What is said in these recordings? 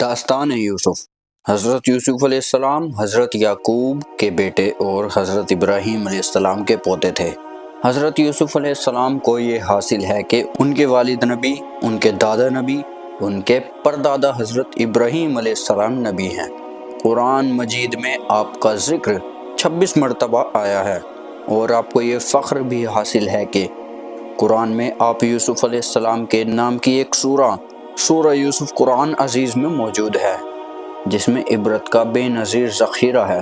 داستان یوسف۔ حضرت یوسف علیہ السلام حضرت یعقوب کے بیٹے اور حضرت ابراہیم علیہ السلام کے پوتے تھے۔ حضرت یوسف علیہ السلام کو یہ حاصل ہے کہ ان کے والد نبی، ان کے دادا نبی، ان کے پردادا حضرت ابراہیم علیہ السلام نبی ہیں۔ قرآن مجید میں آپ کا ذکر 26 مرتبہ آیا ہے، اور آپ کو یہ فخر بھی حاصل ہے کہ قرآن میں آپ یوسف علیہ السلام کے نام کی ایک سورہ یوسف قرآن عزیز میں موجود ہے، جس میں عبرت کا بے نظیر ذخیرہ ہے۔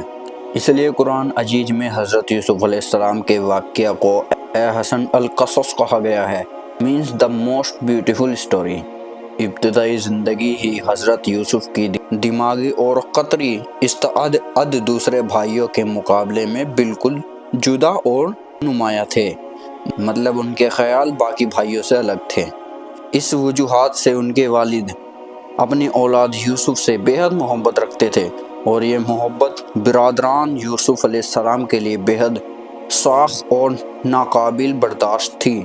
اس لیے قرآن عزیز میں حضرت یوسف علیہ السلام کے واقعہ کو احسن القصص کہا گیا ہے، means the most beautiful story. ابتدائی زندگی ہی حضرت یوسف کی دماغی اور قطری استعداد دوسرے بھائیوں کے مقابلے میں بالکل جدا اور نمایاں تھے، مطلب ان کے خیال باقی بھائیوں سے الگ تھے۔ اس وجوہات سے ان کے والد اپنی اولاد یوسف سے بے حد محبت رکھتے تھے، اور یہ محبت برادران یوسف علیہ السلام کے لیے بے حد ساخت اور ناقابل برداشت تھی،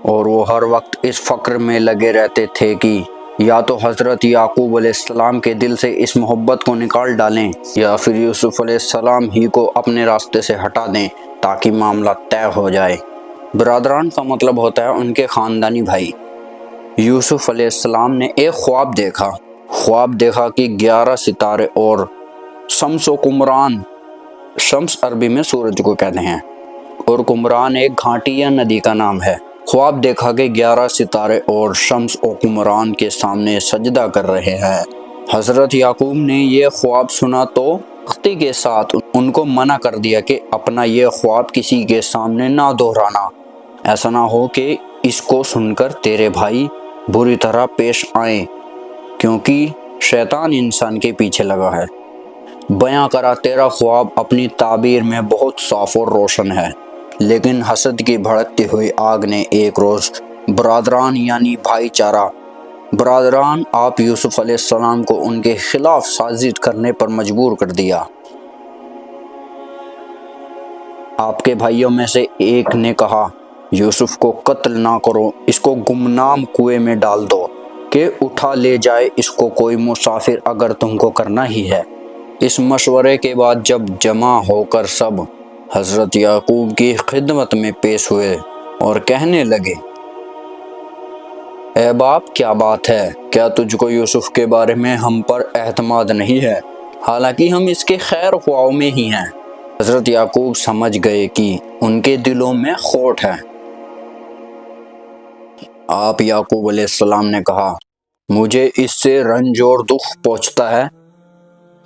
اور وہ ہر وقت اس فکر میں لگے رہتے تھے کہ یا تو حضرت یعقوب علیہ السلام کے دل سے اس محبت کو نکال ڈالیں، یا پھر یوسف علیہ السلام ہی کو اپنے راستے سے ہٹا دیں تاکہ معاملہ طے ہو جائے۔ برادران کا مطلب ہوتا ہے ان کے خاندانی بھائی۔ یوسف علیہ السلام نے ایک خواب دیکھا کہ 11 ستارے اور شمس و قمران، شمس عربی میں سورج کو کہتے ہیں، اور قمران ایک گھاٹی یا ندی کا نام ہے۔ خواب دیکھا کہ 11 ستارے اور شمس و قمران کے سامنے سجدہ کر رہے ہیں۔ حضرت یعقوب نے یہ خواب سنا تو سختی کے ساتھ ان کو منع کر دیا کہ اپنا یہ خواب کسی کے سامنے نہ دہرانا، ایسا نہ ہو کہ اس کو سن کر تیرے بھائی بری طرح پیش آئیں، کیونکہ شیطان انسان کے پیچھے لگا ہے۔ بیاں کرا تیرا خواب اپنی تعبیر میں بہت صاف اور روشن ہے، لیکن حسد کی بھڑکتی ہوئی آگ نے ایک روز برادران یعنی بھائی چارہ برادران آپ یوسف علیہ السلام کو ان کے خلاف سازش کرنے پر مجبور کر دیا۔ آپ کے بھائیوں میں سے ایک نے کہا، یوسف کو قتل نہ کرو، اس کو گمنام کنویں میں ڈال دو کہ اٹھا لے جائے اس کو کوئی مسافر، اگر تم کو کرنا ہی ہے۔ اس مشورے کے بعد جب جمع ہو کر سب حضرت یعقوب کی خدمت میں پیش ہوئے اور کہنے لگے، اے باپ کیا بات ہے، کیا تجھ کو یوسف کے بارے میں ہم پر اعتماد نہیں ہے، حالانکہ ہم اس کے خیر خواہوں میں ہی ہیں۔ حضرت یعقوب سمجھ گئے کہ ان کے دلوں میں کھوٹ ہے۔ آپ یعقوب علیہ السلام نے کہا، مجھے اس سے رنج اور دکھ پہنچتا ہے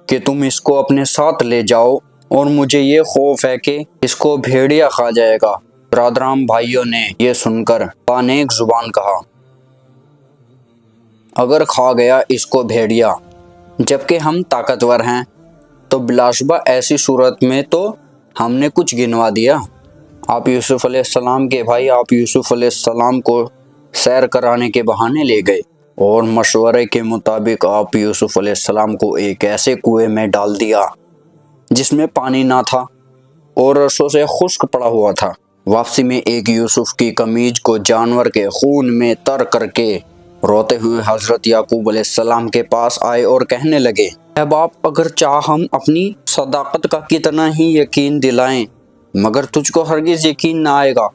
کہ تم اس کو اپنے ساتھ لے جاؤ، اور مجھے یہ خوف ہے کہ اس کو بھیڑیا کھا جائے گا۔ برادران بھائیوں نے یہ سن کر بانیک زبان کہا، اگر کھا گیا اس کو بھیڑیا جبکہ ہم طاقتور ہیں تو بلاشبہ ایسی صورت میں تو ہم نے کچھ گنوا دیا۔ آپ یوسف علیہ السلام کے بھائی آپ یوسف علیہ السلام کو سیر کرانے کے بہانے لے گئے، اور مشورے کے مطابق آپ یوسف علیہ السلام کو ایک ایسے کنویں میں ڈال دیا جس میں پانی نہ تھا اور رسوں سے خشک پڑا ہوا تھا۔ واپسی میں ایک یوسف کی قمیض کو جانور کے خون میں تر کر کے روتے ہوئے حضرت یعقوب علیہ السلام کے پاس آئے اور کہنے لگے، اے باپ اگر چاہ ہم اپنی صداقت کا کتنا ہی یقین دلائیں، مگر تجھ کو ہرگز یقین نہ آئے گا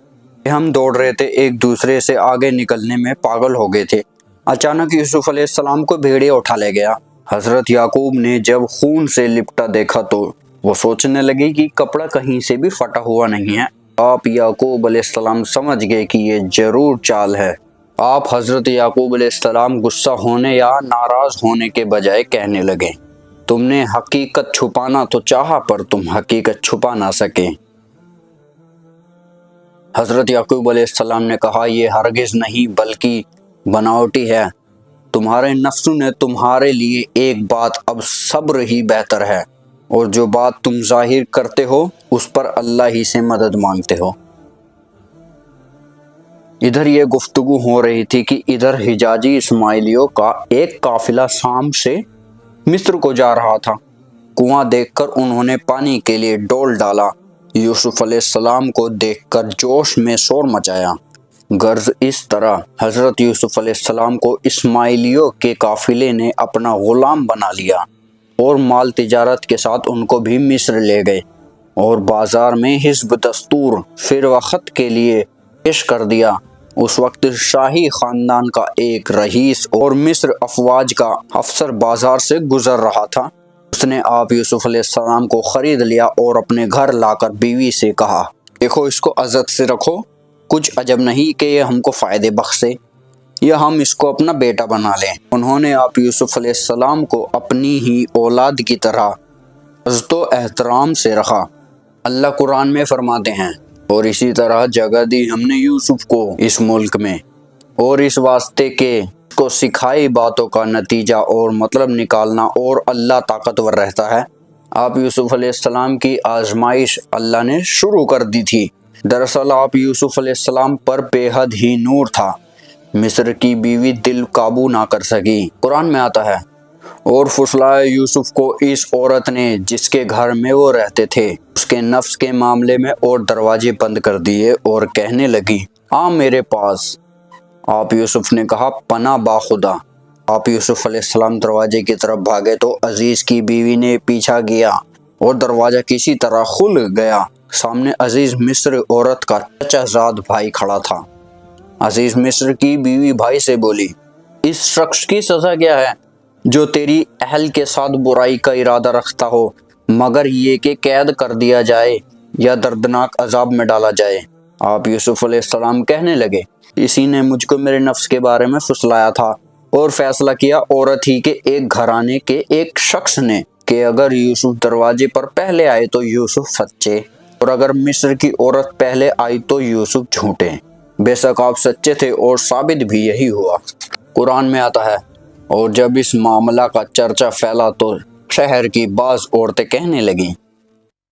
کہ ہم دوڑ رہے تھے، ایک دوسرے سے آگے نکلنے میں پاگل ہو گئے تھے، اچانک یوسف علیہ السلام کو بھیڑیا اٹھا لے گیا۔ حضرت یعقوب نے جب خون سے لپٹا دیکھا تو وہ سوچنے لگے کہ کپڑا کہیں سے بھی پھٹا ہوا نہیں ہے۔ آپ یعقوب علیہ السلام سمجھ گئے کہ یہ ضرور چال ہے۔ آپ حضرت یعقوب علیہ السلام غصہ ہونے یا ناراض ہونے کے بجائے کہنے لگے، تم نے حقیقت چھپانا تو چاہا پر تم حقیقت چھپا نہ سکے۔ حضرت یعقوب علیہ السلام نے کہا، یہ ہرگز نہیں بلکہ بناوٹی ہے۔ تمہارے نفسوں نے تمہارے لیے ایک بات اب صبر ہی بہتر ہے، اور جو بات تم ظاہر کرتے ہو اس پر اللہ ہی سے مدد مانگتے ہو۔ ادھر یہ گفتگو ہو رہی تھی کہ ادھر حجازی اسماعیلیوں کا ایک قافلہ شام سے مصر کو جا رہا تھا۔ کنواں دیکھ کر انہوں نے پانی کے لیے ڈول ڈالا۔ یوسف علیہ السلام کو دیکھ کر جوش میں شور مچایا۔ غرض اس طرح حضرت یوسف علیہ السلام کو اسماعیلیوں کے قافلے نے اپنا غلام بنا لیا اور مال تجارت کے ساتھ ان کو بھی مصر لے گئے اور بازار میں حزب دستور فر وقت کے لیے پیش کر دیا۔ اس وقت شاہی خاندان کا ایک رئیس اور مصر افواج کا افسر بازار سے گزر رہا تھا۔ اس نے آپ یوسف علیہ السلام کو خرید لیا اور اپنے گھر لا کر بیوی سے کہا، دیکھو اس کو عزت سے رکھو، کچھ عجب نہیں کہ یہ ہم کو فائدے بخشے یا ہم اس کو اپنا بیٹا بنا لیں۔ انہوں نے آپ یوسف علیہ السلام کو اپنی ہی اولاد کی طرح عزت و احترام سے رکھا۔ اللہ قرآن میں فرماتے ہیں، اور اسی طرح جگہ دی ہم نے یوسف کو اس ملک میں، اور اس واسطے کہ اس کو سکھائی باتوں کا نتیجہ اور مطلب نکالنا، اور اللہ طاقتور رہتا ہے۔ آپ یوسف علیہ السلام کی آزمائش اللہ نے شروع کر دی تھی۔ دراصل آپ یوسف علیہ السلام پر بے حد ہی نور تھا۔ مصر کی بیوی دل قابو نہ کر سکی۔ قرآن میں آتا ہے، اور پھسلایا یوسف کو اس عورت نے جس کے گھر میں وہ رہتے تھے اس کے نفس کے معاملے میں، اور دروازے بند کر دیے اور کہنے لگی، آ میرے پاس۔ آپ یوسف نے کہا، پناہ با خدا۔ آپ یوسف علیہ السلام دروازے کی طرف بھاگے تو عزیز کی بیوی نے پیچھا کیا اور دروازہ کسی طرح کھل گیا۔ سامنے عزیز مصر عورت کا چچا زاد بھائی کھڑا تھا۔ عزیز مصر کی بیوی بھائی سے بولی، اس شخص کی سزا کیا ہے جو تیری اہل کے ساتھ برائی کا ارادہ رکھتا ہو، مگر یہ کہ قید کر دیا جائے یا دردناک عذاب میں ڈالا جائے؟ آپ یوسف علیہ السلام کہنے لگے، اسی نے مجھ کو میرے نفس کے بارے میں پھسلایا تھا اور فیصلہ کیا عورت ہی کے ایک گھرانے کے ایک شخص نے کہ اگر یوسف دروازے پر پہلے آئے تو یوسف سچے، اور اگر مصر کی عورت پہلے آئی تو یوسف جھوٹے۔ بے شک آپ سچے تھے اور ثابت بھی یہی ہوا۔ قرآن میں آتا ہے، اور جب اس معاملہ کا چرچا پھیلا تو شہر کی بعض عورتیں کہنے لگیں،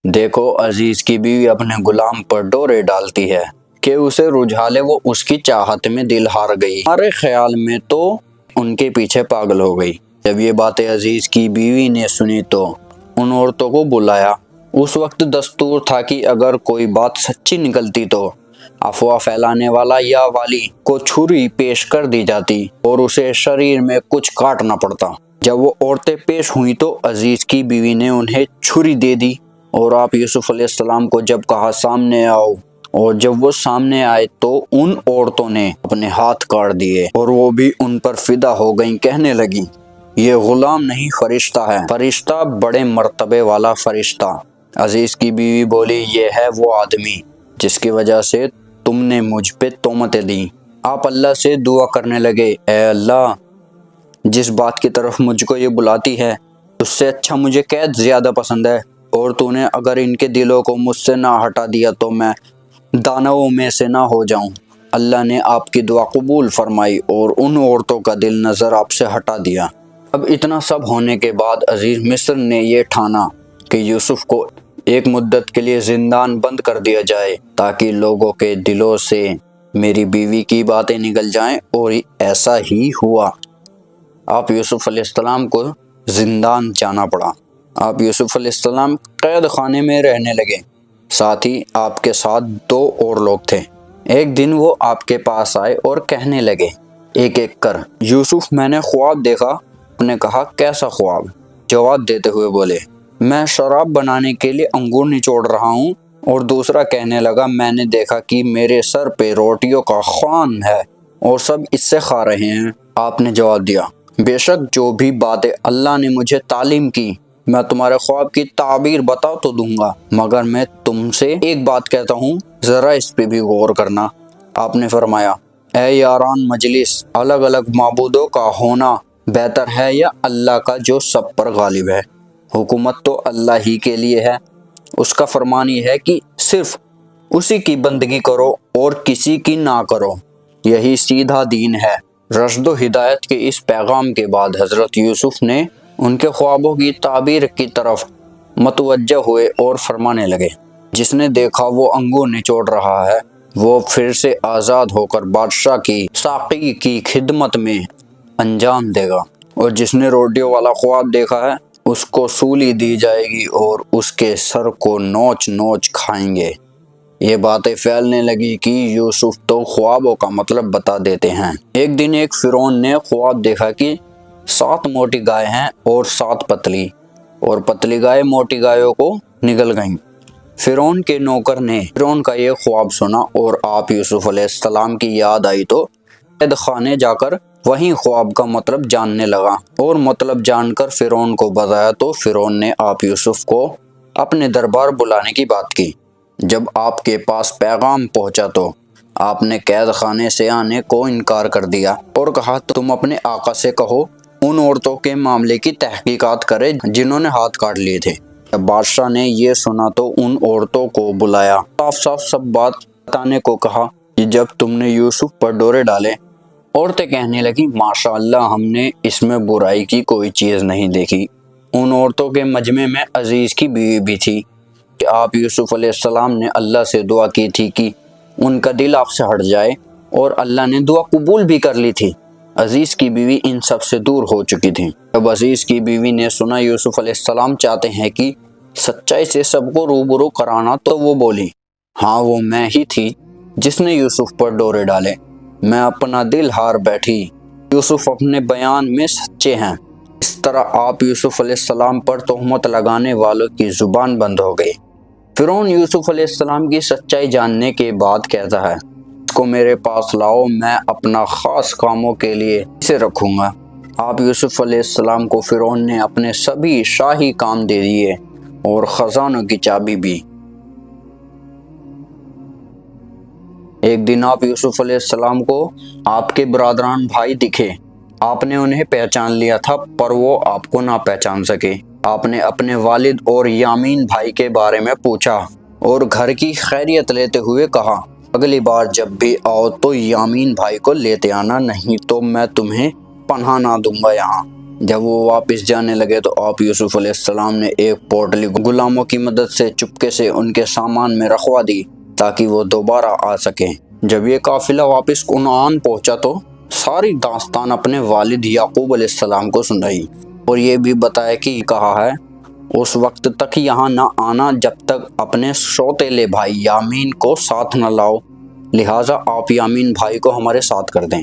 دیکھو عزیز کی بیوی اپنے غلام پر ڈورے ڈالتی ہے کہ اسے رجھا لے، وہ اس کی چاہت میں دل ہار گئی، ہمارے خیال میں تو ان کے پیچھے پاگل ہو گئی۔ جب یہ باتیں عزیز کی بیوی نے سنی تو ان عورتوں کو بلایا۔ اس وقت دستور تھا کہ اگر کوئی بات سچی نکلتی تو افواہ پھیلانے والا یا والی کو چھری پیش کر دی جاتی اور اسے شریر میں کچھ کاٹنا پڑتا۔ جب وہ عورتیں پیش ہوئیں تو عزیز کی بیوی نے انہیں چھری دے دی، اور آپ یوسف علیہ السلام کو جب کہا سامنے آؤ، اور جب وہ سامنے آئے تو ان عورتوں نے اپنے ہاتھ کاٹ دیے اور وہ بھی ان پر فدا ہو گئیں، کہنے لگیں، یہ غلام نہیں فرشتہ ہے، فرشتہ بڑے مرتبے والا فرشتہ۔ عزیز کی بیوی بولی، یہ ہے وہ آدمی جس کی وجہ سے تم نے مجھ پہ تہمتیں دیں۔ آپ اللہ سے دعا کرنے لگے، اے اللہ، جس بات کی طرف مجھ کو یہ بلاتی ہے اس سے اچھا مجھے قید زیادہ پسند ہے، اور تو نے اگر ان کے دلوں کو مجھ سے نہ ہٹا دیا تو میں دانوؤں میں سے نہ ہو جاؤں۔ اللہ نے آپ کی دعا قبول فرمائی اور ان عورتوں کا دل نظر آپ سے ہٹا دیا۔ اب اتنا سب ہونے کے بعد عزیز مصر نے یہ ٹھانا کہ یوسف کو ایک مدت کے لیے زندان بند کر دیا جائے تاکہ لوگوں کے دلوں سے میری بیوی کی باتیں نکل جائیں، اور ایسا ہی ہوا۔ آپ یوسف علیہ السلام کو زندان جانا پڑا۔ آپ یوسف علیہ السلام قید خانے میں رہنے لگے، ساتھ ہی آپ کے ساتھ 2 اور لوگ تھے۔ ایک دن وہ آپ کے پاس آئے اور کہنے لگے ایک ایک کر، یوسف میں نے خواب دیکھا۔ آپ نے کہا کیسا خواب؟ جواب دیتے ہوئے بولے، میں شراب بنانے کے لیے انگور نچوڑ رہا ہوں، اور دوسرا کہنے لگا، میں نے دیکھا کہ میرے سر پہ روٹیوں کا خوان ہے اور سب اس سے کھا رہے ہیں۔ آپ نے جواب دیا، بے شک جو بھی باتیں اللہ نے مجھے تعلیم کی میں تمہارے خواب کی تعبیر بتا تو دوں گا، مگر میں تم سے ایک بات کہتا ہوں، ذرا اس پہ بھی غور کرنا۔ آپ نے فرمایا، اے یاران مجلس، الگ الگ معبودوں کا ہونا بہتر ہے یا اللہ کا جو سب پر غالب ہے؟ حکومت تو اللہ ہی کے لیے ہے، اس کا فرمان یہ ہے کہ صرف اسی کی بندگی کرو اور کسی کی نہ کرو، یہی سیدھا دین ہے۔ رشد و ہدایت کے اس پیغام کے بعد حضرت یوسف نے ان کے خوابوں کی تعبیر کی طرف متوجہ ہوئے اور فرمانے لگے، جس نے دیکھا وہ انگور نچوڑ رہا ہے وہ پھر سے آزاد ہو کر بادشاہ کی ساقی کی خدمت میں انجام دے گا، اور جس نے روٹیوں والا خواب دیکھا ہے اس کو سولی دی جائے گی اور اس کے سر کو نوچ نوچ کھائیں گے۔ یہ باتیں پھیلنے لگی کہ یوسف تو خوابوں کا مطلب بتا دیتے ہیں۔ ایک دن ایک فرعون نے خواب دیکھا کہ 7 موٹی گائے ہیں اور 7 پتلی، اور پتلی گائے موٹی گایوں کو نگل گئیں۔ فرعون کے نوکر نے فرعون کا یہ خواب سنا اور آپ یوسف علیہ السلام کی یاد آئی تو قید خانے جا کر وہیں خواب کا مطلب جاننے لگا، اور مطلب جان کر فرعون کو بتایا تو فرعون نے آپ یوسف کو اپنے دربار بلانے کی بات کی۔ جب آپ کے پاس پیغام پہنچا تو آپ نے قید خانے سے آنے کو انکار کر دیا اور کہا تم اپنے آقا سے کہو ان عورتوں کے معاملے کی تحقیقات کرے جنہوں نے ہاتھ کاٹ لیے تھے۔ جب بادشاہ نے یہ سنا تو ان عورتوں کو بلایا، صاف صاف سب بات بتانے کو کہا کہ جب تم نے یوسف پر ڈورے ڈالے۔ عورتیں کہنے لگی ماشاء اللہ، ہم نے اس میں برائی کی کوئی چیز نہیں دیکھی۔ ان عورتوں کے مجمع میں عزیز کی بیوی بھی تھی کہ آپ یوسف علیہ السلام نے اللہ سے دعا کی تھی کہ ان کا دل آپ سے ہٹ جائے، اور اللہ نے دعا قبول بھی کر لی تھی۔ عزیز کی بیوی ان سب سے دور ہو چکی تھی۔ جب عزیز کی بیوی نے سنا یوسف علیہ السلام چاہتے ہیں کہ سچائی سے سب کو روبرو کرانا، تو وہ بولی ہاں وہ میں ہی تھی جس نے یوسف پر ڈورے ڈالے، میں اپنا دل ہار بیٹھی، یوسف اپنے بیان میں سچے ہیں۔ اس طرح آپ یوسف علیہ السلام پر تہمت لگانے والوں کی زبان بند ہو گئی۔ فرعون یوسف علیہ السلام کی سچائی جاننے کے بعد کہتا ہے اس کو میرے پاس لاؤ، میں اپنا خاص کاموں کے لیے اسے رکھوں گا۔ آپ یوسف علیہ السلام کو فرعون نے اپنے سبھی شاہی کام دے دیے اور خزانوں کی چابی بھی۔ ایک دن آپ یوسف علیہ السلام کو آپ کے برادران بھائی دکھے۔ آپ نے انہیں پہچان لیا تھا پر وہ آپ کو نہ پہچان سکے۔ آپ نے اپنے والد اور یامین بھائی کے بارے میں پوچھا اور گھر کی خیریت لیتے ہوئے کہا اگلی بار جب بھی آؤ تو یامین بھائی کو لیتے آنا، نہیں تو میں تمہیں پناہ نہ دوں گا یہاں۔ جب وہ واپس جانے لگے تو آپ یوسف علیہ السلام نے ایک پوٹلی غلاموں کی مدد سے چپکے سے ان کے سامان میں رکھوا دی تاکہ وہ دوبارہ آ سکیں۔ جب یہ قافلہ واپس کنعان پہنچا تو ساری داستان اپنے والد یعقوب علیہ السلام کو سنائی اور یہ بھی بتایا کہ کہا ہے اس وقت تک یہاں نہ آنا جب تک اپنے سوتیلے بھائی یامین کو ساتھ نہ لاؤ، لہٰذا آپ یامین بھائی کو ہمارے ساتھ کر دیں۔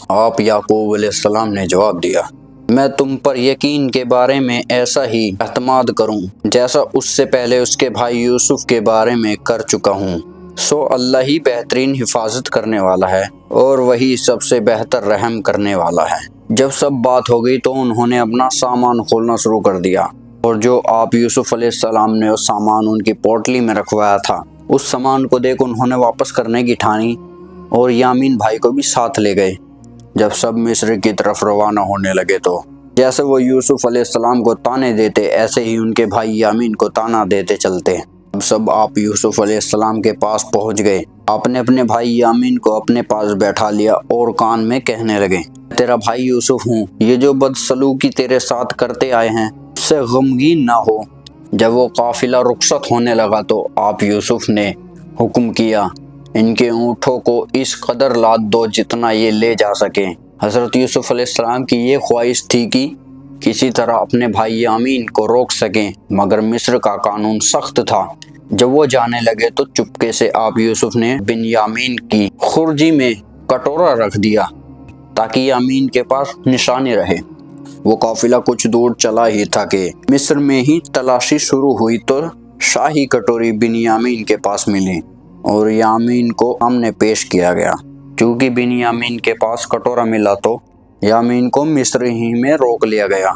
آپ یعقوب علیہ السلام نے جواب دیا میں تم پر یقین کے بارے میں ایسا ہی اعتماد کروں جیسا اس سے پہلے اس کے بھائی یوسف کے بارے میں کر چکا ہوں، سو اللہ ہی بہترین حفاظت کرنے والا ہے اور وہی سب سے بہتر رحم کرنے والا ہے۔ جب سب بات ہو گئی تو انہوں نے اپنا سامان کھولنا شروع کر دیا، اور جو آپ یوسف علیہ السلام نے اس سامان ان کی پوٹلی میں رکھوایا تھا اس سامان کو دیکھ انہوں نے واپس کرنے کی ٹھانی اور یامین بھائی کو بھی ساتھ لے گئے۔ جب سب مصر کی طرف روانہ ہونے لگے تو جیسے وہ یوسف علیہ السلام کو تانے دیتے ایسے ہی ان کے بھائی یامین کو تانا دیتے چلتے۔ اب سب آپ یوسف علیہ السلام کے پاس پہنچ گئے۔ آپ نے اپنے بھائی یامین کو اپنے پاس بیٹھا لیا اور کان میں کہنے لگے تیرا بھائی یوسف ہوں، یہ جو بدسلوکی تیرے ساتھ کرتے آئے ہیں اس سے غمگین نہ ہو۔ جب وہ قافلہ رخصت ہونے لگا تو آپ یوسف نے حکم کیا ان کے اونٹوں کو اس قدر لاد دو جتنا یہ لے جا سکیں۔ حضرت یوسف علیہ السلام کی یہ خواہش تھی کہ کسی طرح اپنے بھائی یامین کو روک سکیں، مگر مصر کا قانون سخت تھا۔ جب وہ جانے لگے تو چپکے سے آپ یوسف نے بن یامین کی خرجی میں کٹورا رکھ دیا تاکہ یامین کے پاس نشانی رہے۔ وہ قافلہ کچھ دور چلا ہی تھا کہ مصر میں ہی تلاشی شروع ہوئی تو شاہی کٹوری بن یامین کے پاس ملی اور یامین کو سامنے پیش کیا گیا۔ چونکہ بن یامین کے پاس کٹورا ملا تو یامین کو مصر ہی میں روک لیا گیا۔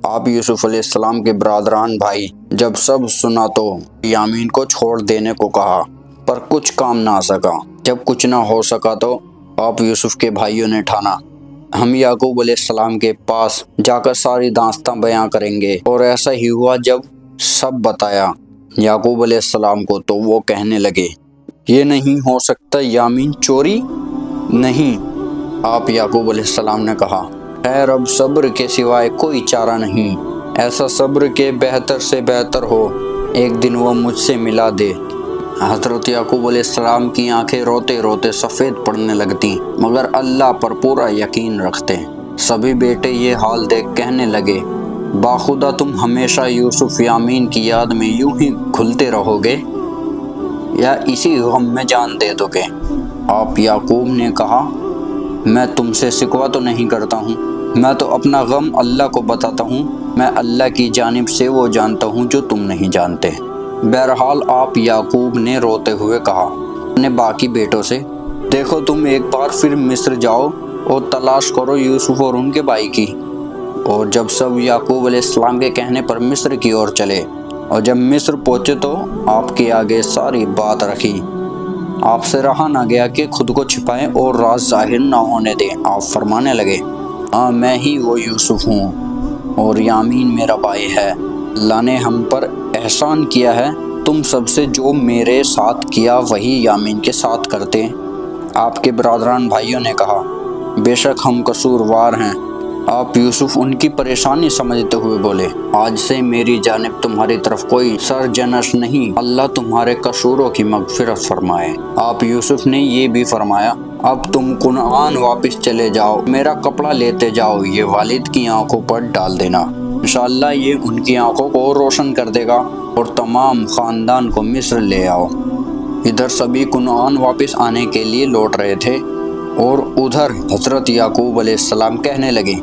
آپ یوسف علیہ السلام کے برادران بھائی جب سب سنا تو یامین کو چھوڑ دینے کو کہا پر کچھ کام نہ آ سکا۔ جب کچھ نہ ہو سکا تو آپ یوسف کے بھائیوں نے ٹھانا ہم یعقوب علیہ السلام کے پاس جا کر ساری داستان بیان کریں گے، اور ایسا ہی ہوا۔ جب سب بتایا یعقوب علیہ السلام کو تو وہ کہنے لگے یہ نہیں ہو سکتا، یامین چوری نہیں۔ آپ یعقوب علیہ السلام نے کہا خیر اب صبر کے سوائے کوئی چارہ نہیں، ایسا صبر کہ بہتر سے بہتر ہو، ایک دن وہ مجھ سے ملا دے۔ حضرت یعقوب علیہ السلام کی آنکھیں روتے روتے سفید پڑنے لگتی مگر اللہ پر پورا یقین رکھتے۔ سبھی بیٹے یہ حال دیکھ کہنے لگے باخدا تم ہمیشہ یوسف یامین کی یاد میں یوں ہی گھلتے رہو گے۔ یا اسی غم میں جان دے دو گے؟ آپ یعقوب نے کہا میں تم سے شکوہ تو نہیں کرتا ہوں، میں تو اپنا غم اللہ کو بتاتا ہوں، میں اللہ کی جانب سے وہ جانتا ہوں جو تم نہیں جانتے۔ بہرحال آپ یعقوب نے روتے ہوئے کہا اپنے باقی بیٹوں سے، دیکھو تم ایک بار پھر مصر جاؤ اور تلاش کرو یوسف اور ان کے بھائی کی۔ اور جب سب یعقوب علیہ السلام کے کہنے پر مصر کی اور چلے، اور جب مصر پہنچے تو آپ کے آگے ساری بات رکھی۔ آپ سے رہا نہ گیا کہ خود کو چھپائیں اور راز ظاہر نہ ہونے دیں۔ آپ فرمانے لگے ہاں میں ہی وہ یوسف ہوں اور یامین میرا بھائی ہے۔ اللہ نے ہم پر احسان کیا ہے، تم سب سے جو میرے ساتھ کیا وہی یامین کے ساتھ کرتے۔ آپ کے برادران بھائیوں نے کہا بے شک ہم قصوروار ہیں۔ آپ یوسف ان کی پریشانی سمجھتے ہوئے بولے آج سے میری جانب تمہاری طرف کوئی سرجنش نہیں، اللہ تمہارے قصوروں کی مغفرت فرمائے۔ آپ یوسف نے یہ بھی فرمایا اب تم کنعان واپس چلے جاؤ، میرا کپڑا لیتے جاؤ، یہ والد کی آنکھوں پر ڈال دینا، انشاءاللہ یہ ان کی آنکھوں کو روشن کر دے گا، اور تمام خاندان کو مصر لے آؤ۔ ادھر سبھی کنعان واپس آنے کے لیے لوٹ رہے تھے، اور ادھر حضرت یعقوب علیہ السلام کہنے لگے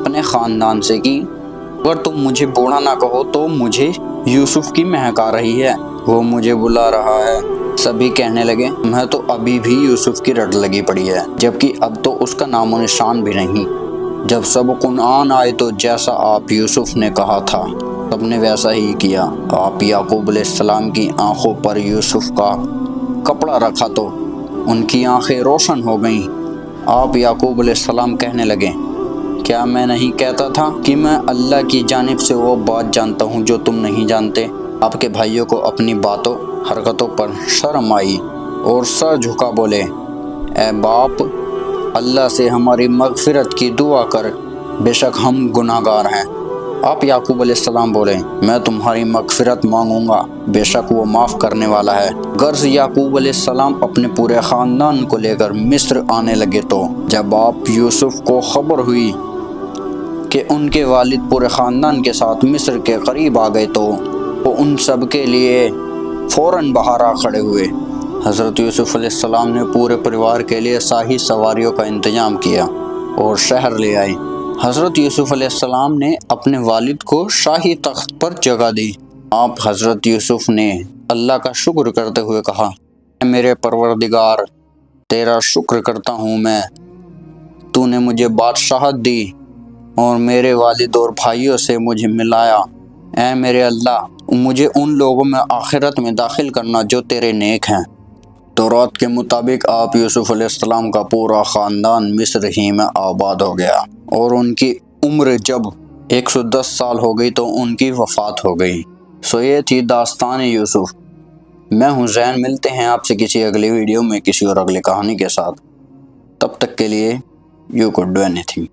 اپنے خاندان سے کہ اگر تم مجھے بوڑھا نہ کہو تو مجھے یوسف کی مہک آ رہی ہے، وہ مجھے بلا رہا ہے۔ سبھی کہنے لگے میں تو ابھی بھی یوسف کی رٹ لگی پڑی ہے، جبکہ اب تو اس کا نام و نشان بھی نہیں۔ جب سب کنعان آئے تو جیسا آپ یوسف نے کہا تھا سب نے ویسا ہی کیا۔ آپ یعقوب علیہ السلام کی آنکھوں پر یوسف کا کپڑا رکھا تو ان کی آنکھیں روشن ہو گئیں۔ آپ یعقوب علیہ السلام کہنے لگے کیا میں نہیں کہتا تھا کہ میں اللہ کی جانب سے وہ بات جانتا ہوں جو تم نہیں جانتے؟ آپ کے بھائیوں کو اپنی باتوں حرکتوں پر شرم آئی اور سر جھکا بولے اے باپ اللہ سے ہماری مغفرت کی دعا کر، بے شک ہم گناہ گار ہیں۔ آپ یعقوب علیہ السلام بولے میں تمہاری مغفرت مانگوں گا، بے شک وہ معاف کرنے والا ہے۔ غرض یعقوب علیہ السلام اپنے پورے خاندان کو لے کر مصر آنے لگے تو جب آپ یوسف کو خبر ہوئی کہ ان کے والد پورے خاندان کے ساتھ مصر کے قریب آ گئے تو وہ ان سب کے لیے فوراً باہر آ کھڑے ہوئے۔ حضرت یوسف علیہ السلام نے پورے پریوار کے لیے شاہی سواریوں کا انتظام کیا اور شہر لے آئے۔ حضرت یوسف علیہ السلام نے اپنے والد کو شاہی تخت پر جگہ دی۔ آپ حضرت یوسف نے اللہ کا شکر کرتے ہوئے کہا اے میرے پروردگار تیرا شکر کرتا ہوں میں، تو نے مجھے بادشاہت دی اور میرے والد اور بھائیوں سے مجھے ملایا۔ اے میرے اللہ مجھے ان لوگوں میں آخرت میں داخل کرنا جو تیرے نیک ہیں۔ تورات کے مطابق آپ یوسف علیہ السلام کا پورا خاندان مصر ہی میں آباد ہو گیا، اور ان کی عمر جب 110 سال ہو گئی تو ان کی وفات ہو گئی۔ سو یہ تھی داستان یوسف۔ میں ہوں زین، ملتے ہیں آپ سے کسی اگلی ویڈیو میں کسی اور اگلی کہانی کے ساتھ۔ تب تک کے لیے you could do any thing.